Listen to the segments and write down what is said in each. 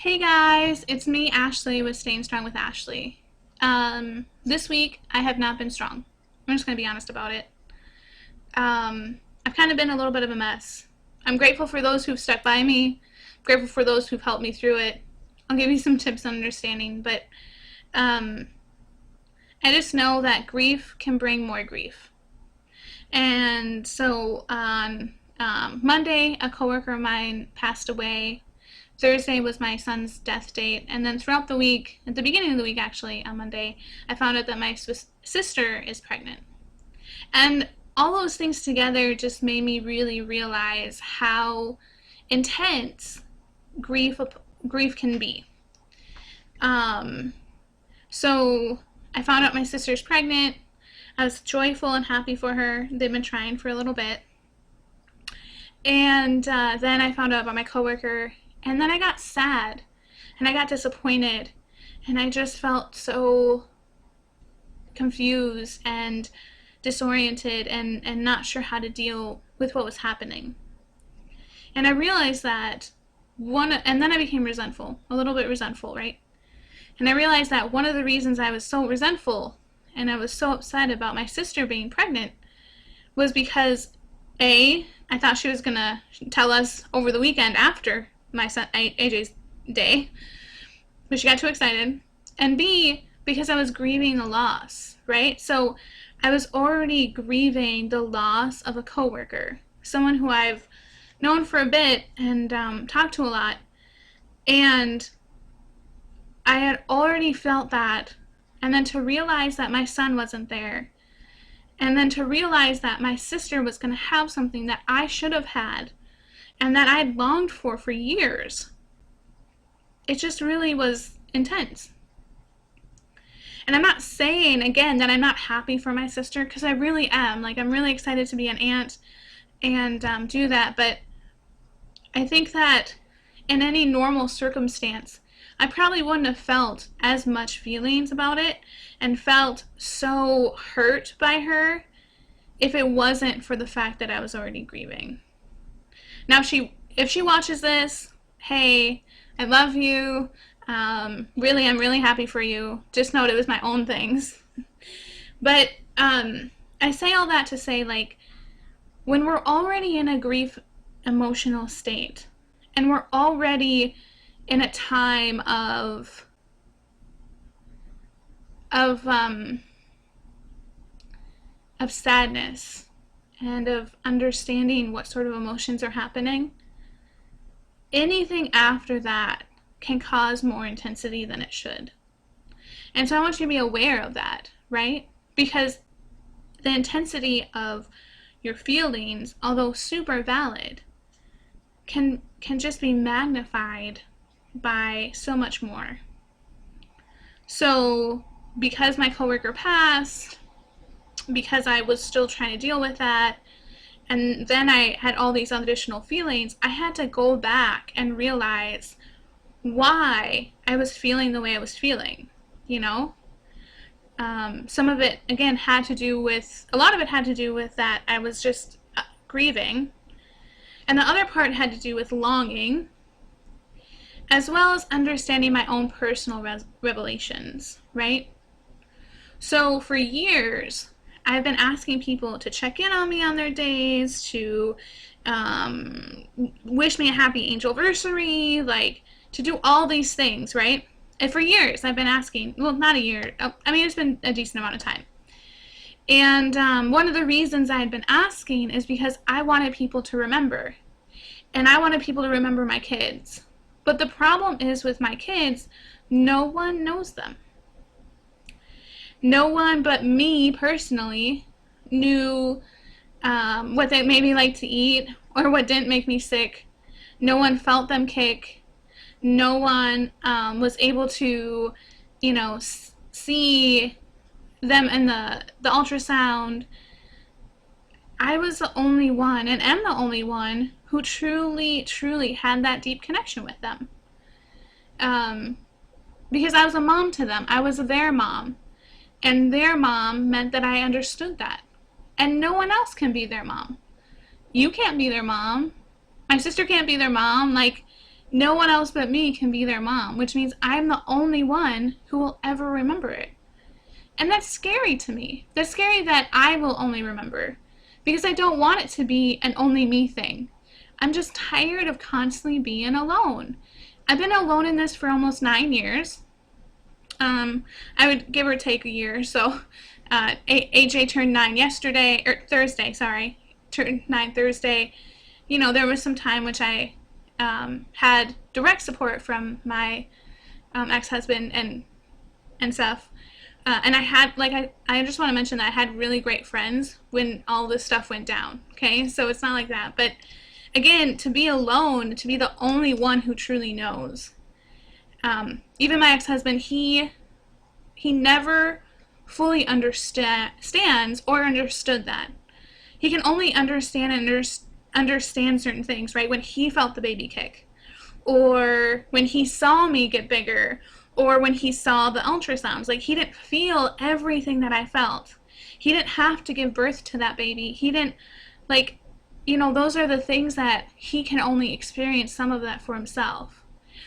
Hey guys, it's me, Ashley, with Staying Strong with Ashley. This week I have not been strong. I'm just going to be honest about it. I've kind of been a little bit of a mess. I'm grateful for those who've stuck by me. I'm grateful for those who've helped me through it. I'll give you some tips on understanding, but I just know that grief can bring more grief. And so on Monday, a coworker of mine passed away. Thursday was my son's death date, and then throughout the week, at the beginning of the week actually, on Monday, I found out that my sister is pregnant. And all those things together just made me really realize how intense grief can be. So I found out my sister's pregnant. I was joyful and happy for her. They've been trying for a little bit. And then I found out about my coworker. And then I got sad, and I got disappointed, and I just felt so confused and disoriented and not sure how to deal with what was happening. And I realized that and then I became resentful, a little bit resentful, right? And I realized that one of the reasons I was so resentful and I was so upset about my sister being pregnant was because I thought she was going to tell us over the weekend after my son AJ's day, but she got too excited, and B, because I was grieving the loss, right? So I was already grieving the loss of a coworker, someone who I've known for a bit and talked to a lot, and I had already felt that, and then to realize that my son wasn't there, and then to realize that my sister was going to have something that I should have had and that I had longed for years. It just really was intense. And I'm not saying, again, that I'm not happy for my sister, because I really am. Like, I'm really excited to be an aunt and do that, but I think that in any normal circumstance, I probably wouldn't have felt as much feelings about it and felt so hurt by her if it wasn't for the fact that I was already grieving. Now, if she watches this, hey, I love you. Really, I'm really happy for you. Just know it was my own things. But I say all that to say, like, when we're already in a grief emotional state, and we're already in a time of sadness, and of understanding what sort of emotions are happening, anything after that can cause more intensity than it should. And so I want you to be aware of that, right? Because the intensity of your feelings, although super valid, can just be magnified by so much more. So because my coworker passed, because I was still trying to deal with that, and then I had all these additional feelings, I had to go back and realize why I was feeling the way I was feeling, you know? Some of it, again, a lot of it had to do with that I was just grieving, and the other part had to do with longing, as well as understanding my own personal revelations, right? So for years, I've been asking people to check in on me on their days, to wish me a happy angelversary, like to do all these things, right? And for years I've been asking, well, not a year, I mean, it's been a decent amount of time. And one of the reasons I had been asking is because I wanted people to remember. And I wanted people to remember my kids. But the problem is with my kids, no one knows them. No one but me personally knew what they maybe liked to eat or what didn't make me sick. No one felt them kick. No one was able to, see them in the ultrasound. I was the only one, and am the only one, who truly, truly had that deep connection with them. Because I was a mom to them. I was their mom. And their mom meant that I understood that. And no one else can be their mom. You can't be their mom. My sister can't be their mom. Like, No one else but me can be their mom, which means I'm the only one who will ever remember it. And that's scary to me. That's scary that I will only remember, because I don't want it to be an only me thing. I'm just tired of constantly being alone. I've been alone in this for almost 9 years. I would give or take a year. So AJ turned 9 yesterday, or Thursday, sorry. Turned 9 Thursday. You know, there was some time which I had direct support from my ex-husband and stuff. And I had, like, I just want to mention that I had really great friends when all this stuff went down, okay? So it's not like that. But, again, to be alone, to be the only one who truly knows. Even my ex-husband, he never fully understands or understood that. He can only understand and understand certain things, right? When he felt the baby kick, or when he saw me get bigger, or when he saw the ultrasounds. Like, he didn't feel everything that I felt. He didn't have to give birth to that baby. He didn't, like, you know, those are the things that he can only experience some of that for himself.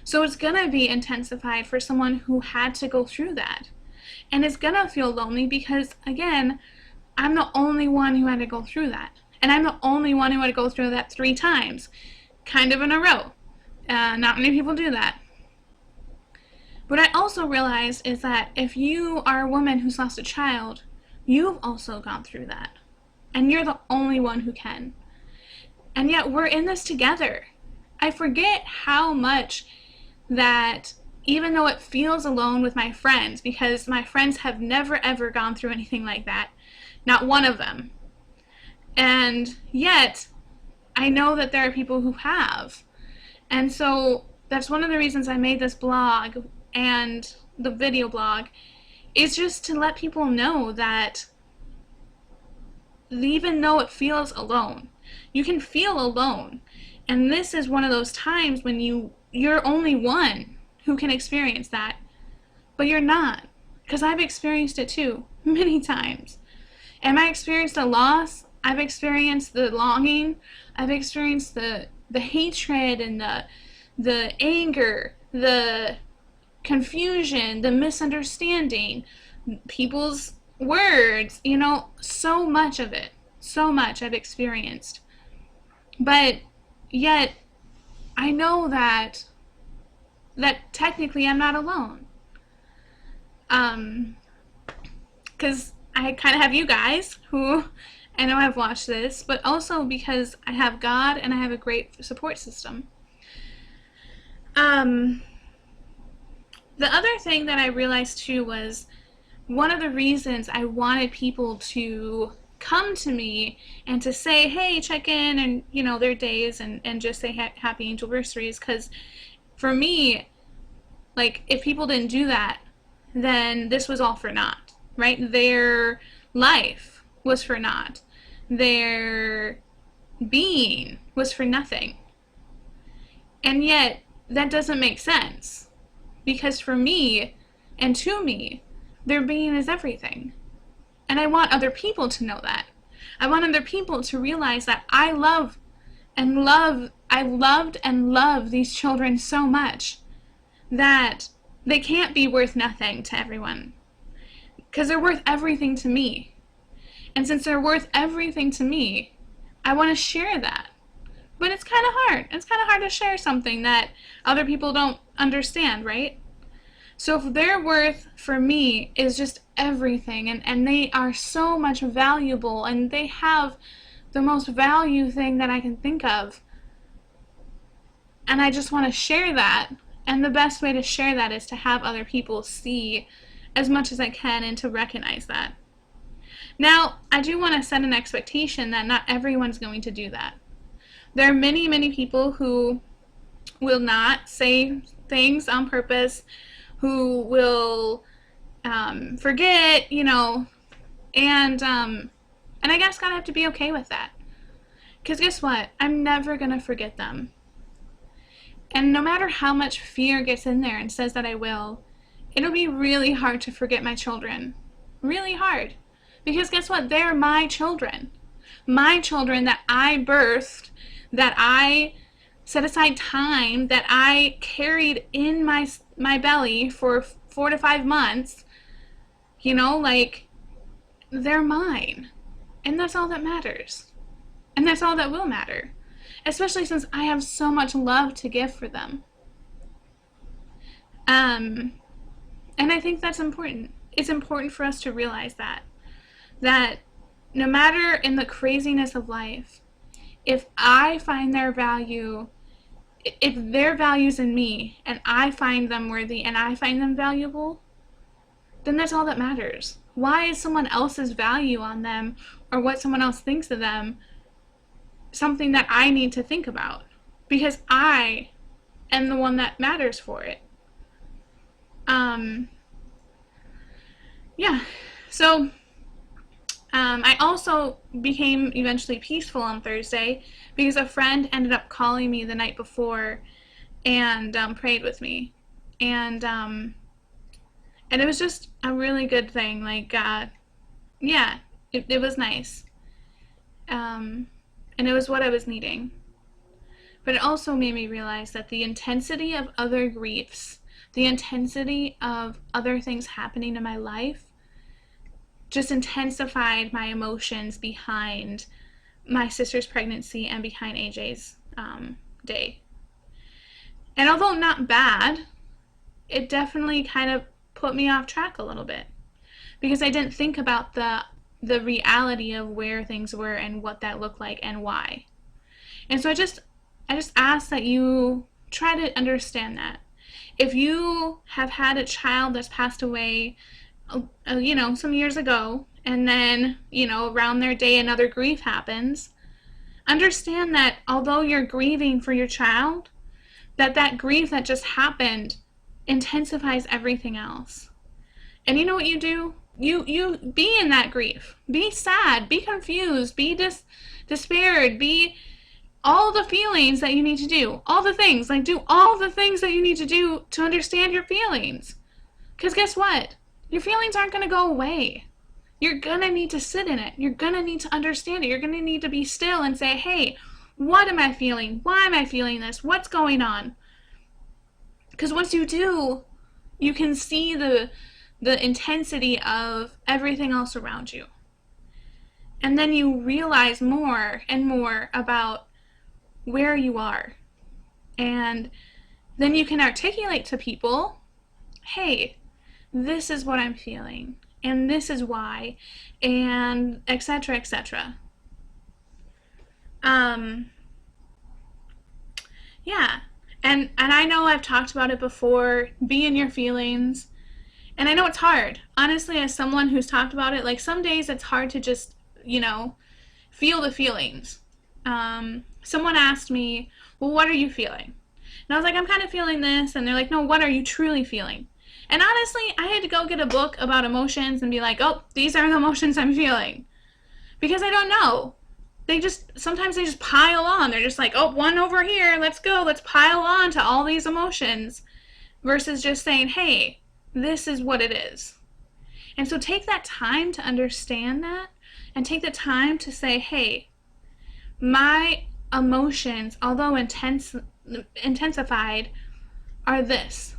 So it's going to be intensified for someone who had to go through that. And it's going to feel lonely because, again, I'm the only one who had to go through that. And I'm the only one who had to go through that 3 times, kind of in a row. Not many people do that. What I also realized is that if you are a woman who's lost a child, you've also gone through that. And you're the only one who can. And yet we're in this together. I forget how much that, even though it feels alone with my friends, because my friends have never ever gone through anything like that, not one of them. And yet, I know that there are people who have. And so that's one of the reasons I made this blog and the video blog, is just to let people know that even though it feels alone, you can feel alone. And this is one of those times when you're only one who can experience that. But you're not. Because I've experienced it too, many times. And I experienced a loss. I've experienced the longing. I've experienced the hatred and the anger, the confusion, the misunderstanding, people's words, you know, so much of it. So much I've experienced. But yet, I know that technically I'm not alone. Because I kind of have you guys who I know have watched this, but also because I have God and I have a great support system. The other thing that I realized too was one of the reasons I wanted people to come to me and to say, hey, check in, and, you know, their days, and just say happy anniversaries, because for me, like, if people didn't do that, then this was all for naught, right? Their life was for naught. Their being was for nothing. And yet, that doesn't make sense. Because for me, and to me, their being is everything. And I want other people to know that. I want other people to realize that I loved and love these children so much that they can't be worth nothing to everyone. Because they're worth everything to me. And since they're worth everything to me, I want to share that. But it's kind of hard. It's kind of hard to share something that other people don't understand, right? So if their worth for me is just everything, and they are so much valuable, and they have the most value thing that I can think of, and I just want to share that, and the best way to share that is to have other people see as much as I can and to recognize that. Now, I do want to set an expectation that not everyone's going to do that. There are many, many people who will not say things on purpose, who will forget, you know, and I guess God have to be okay with that. Because guess what? I'm never going to forget them. And no matter how much fear gets in there and says that I will, it'll be really hard to forget my children. Really hard. Because guess what? They're my children. My children that I birthed, that I set aside time that I carried in my belly for 4 to 5 months, like, they're mine. And that's all that matters. And that's all that will matter. Especially since I have so much love to give for them. And I think that's important. It's important for us to realize that no matter in the craziness of life, if I find their value, if their value's in me, and I find them worthy, and I find them valuable, then that's all that matters. Why is someone else's value on them, or what someone else thinks of them, something that I need to think about? Because I am the one that matters for it. Yeah. So, I also became eventually peaceful on Thursday because a friend ended up calling me the night before and prayed with me. And it was just a really good thing. Like, yeah, it was nice. And it was what I was needing. But it also made me realize that the intensity of other griefs, the intensity of other things happening in my life, just intensified my emotions behind my sister's pregnancy and behind AJ's day. And although not bad, it definitely kind of put me off track a little bit, because I didn't think about the reality of where things were and what that looked like and why. And so I just ask that you try to understand that. If you have had a child that's passed away, some years ago, and then, around their day another grief happens, understand that although you're grieving for your child, that grief that just happened intensifies everything else. And you know what you do? You be in that grief. Be sad, be confused, be despaired, be all the feelings that you need to do. All the things, do all the things that you need to do to understand your feelings. Because guess what? Your feelings aren't going to go away. You're going to need to sit in it. You're going to need to understand it. You're going to need to be still and say, hey, what am I feeling? Why am I feeling this? What's going on? Because once you do, you can see the intensity of everything else around you. And then you realize more and more about where you are. And then you can articulate to people, hey, this is what I'm feeling, and this is why, and etc., etc. Yeah, and I know I've talked about it before, be in your feelings, and I know it's hard. Honestly, as someone who's talked about it, some days it's hard to just, feel the feelings. Someone asked me, well, what are you feeling? And I was like, I'm kind of feeling this, and they're like, no, what are you truly feeling? And honestly, I had to go get a book about emotions and be like, oh, these are the emotions I'm feeling. Because I don't know. Sometimes they just pile on. They're just like, oh, one over here, let's go, let's pile on to all these emotions. Versus just saying, hey, this is what it is. And so take that time to understand that, and take the time to say, hey, my emotions, although intensified, are this.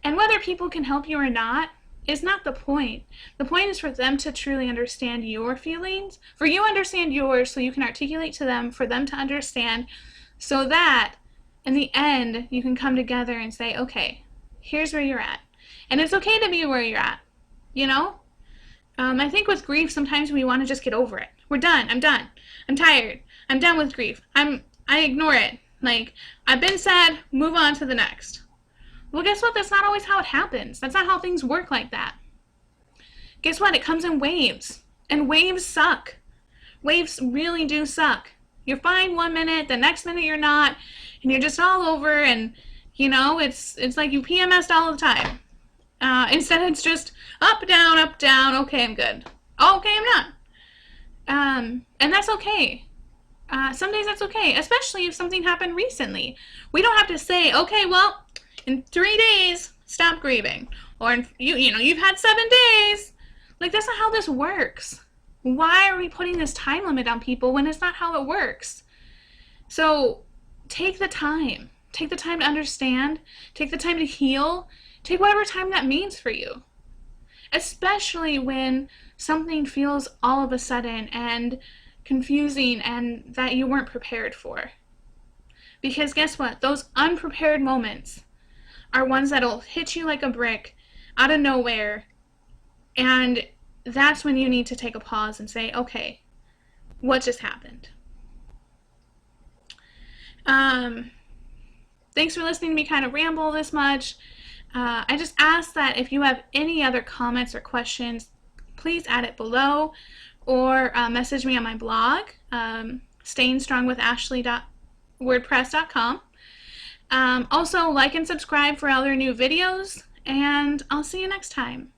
And whether people can help you or not is not the point. The point is for them to truly understand your feelings, for you to understand yours so you can articulate to them, for them to understand, so that in the end you can come together and say, okay, here's where you're at. And it's okay to be where you're at, I think with grief sometimes we want to just get over it. We're done. I'm done. I'm tired. I'm done with grief. I ignore it. I've been sad, move on to the next. Well, guess what? That's not always how it happens. That's not how things work like that. Guess what? It comes in waves. And waves suck. Waves really do suck. You're fine one minute, the next minute you're not, and you're just all over, and, it's like you PMS'd all the time. Instead it's just up, down, okay, I'm good. Oh, okay, I'm not. And that's okay. Some days that's okay, especially if something happened recently. We don't have to say, okay, well, in 3 days, stop grieving. Or, you've had 7 days. That's not how this works. Why are we putting this time limit on people when it's not how it works? So take the time. Take the time to understand. Take the time to heal. Take whatever time that means for you. Especially when something feels all of a sudden and confusing and that you weren't prepared for. Because guess what? Those unprepared moments are ones that'll hit you like a brick out of nowhere, and that's when you need to take a pause and say, okay, what just happened? Thanks for listening to me kind of ramble this much. I just ask that if you have any other comments or questions, please add it below, or message me on my blog, stayingstrongwithashley.wordpress.com. Also, like and subscribe for other new videos, and I'll see you next time.